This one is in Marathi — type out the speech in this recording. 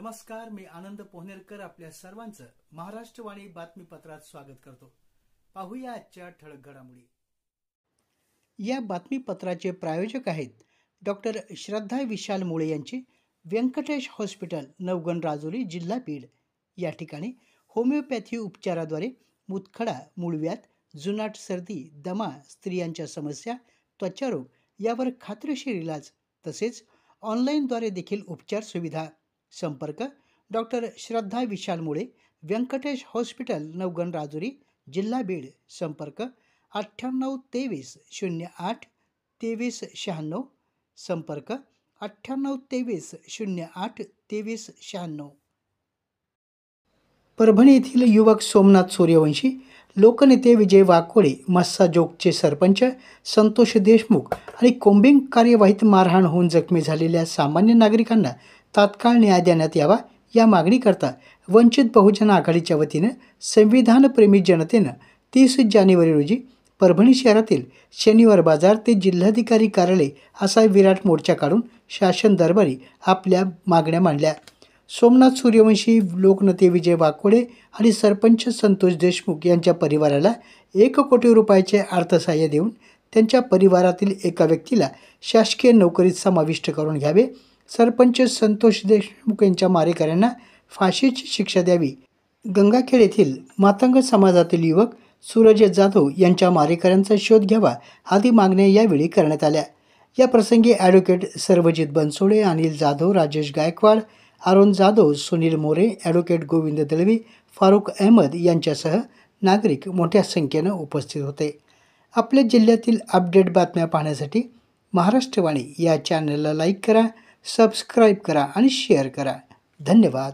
नमस्कार, मी आनंद पोहनेरकर आपल्या सर्वांचं महाराष्ट्रवाणी बातमीपत्रात स्वागत करतो. पाहूया आजच्या ठळक घडामोडी. या बातमीपत्राचे प्रायोजक आहेत डॉक्टर श्रद्धा विशाल मुळे यांची व्यंकटेश हॉस्पिटल, नवगण राजुरी, जिल्हा बीड. या ठिकाणी होमिओपॅथी उपचाराद्वारे मुतखडा, मूळव्याध, जुनाट सर्दी, दमा, स्त्रियांच्या समस्या, त्वचारोग यावर खात्रीशीर इलाज तसेच ऑनलाईनद्वारे देखील उपचार सुविधा. संपर्क डॉक्टर श्रद्धा विशाल मुळे, व्यंकटेश हॉस्पिटल, नवगण राजुरी, जिल्हा बीड. संपर्क 9823 08 23 96. संपर्क 9823 08 23 96. परभणी येथील युवक सोमनाथ सूर्यवंशी, लोकनेते विजय वाकोडे, मस्साजोगचे सरपंच संतोष देशमुख आणि कोम्बिंग कार्यवाहीत मारहाण होऊन जखमी झालेल्या सामान्य नागरिकांना तात्काळ न्याय देण्यात यावा या मागणीकरता वंचित बहुजन आघाडीच्या वतीनं संविधानप्रेमी जनतेनं 30 जानेवारी रोजी परभणी शहरातील शनिवार बाजार ते जिल्हाधिकारी कार्यालय असा विराट मोर्चा काढून शासन दरबारी आपल्या मागण्या मांडल्या. सोमनाथ सूर्यवंशी, लोकनेते विजय वाकोडे आणि सरपंच संतोष देशमुख यांच्या परिवाराला 1 कोटी रुपयाचे अर्थसहाय्य देऊन त्यांच्या परिवारातील एका व्यक्तीला शासकीय नोकरीत समाविष्ट करून घ्यावे. सरपंच संतोष देशमुख यांच्या मारेकऱ्यांना फाशीची शिक्षा द्यावी. गंगाखेड येथील मातंग समाजातील युवक सूरज जाधव यांच्या मारेकऱ्यांचा शोध घ्यावा आदी मागण्या यावेळी करण्यात आल्या. या प्रसंगी ॲडव्होकेट सर्वजित बनसोडे, अनिल जाधव, राजेश गायकवाड, अरुण जाधव, सुनील मोरे, ॲडव्होकेट गोविंद दळवी, फारुख अहमद यांच्यासह नागरिक मोठ्या संख्येनं उपस्थित होते. आपल्या जिल्ह्यातील अपडेट बातम्या पाहण्यासाठी महाराष्ट्रवाणी या चॅनलला लाईक करा, सबस्क्राईब करा आणि शेअर करा. धन्यवाद.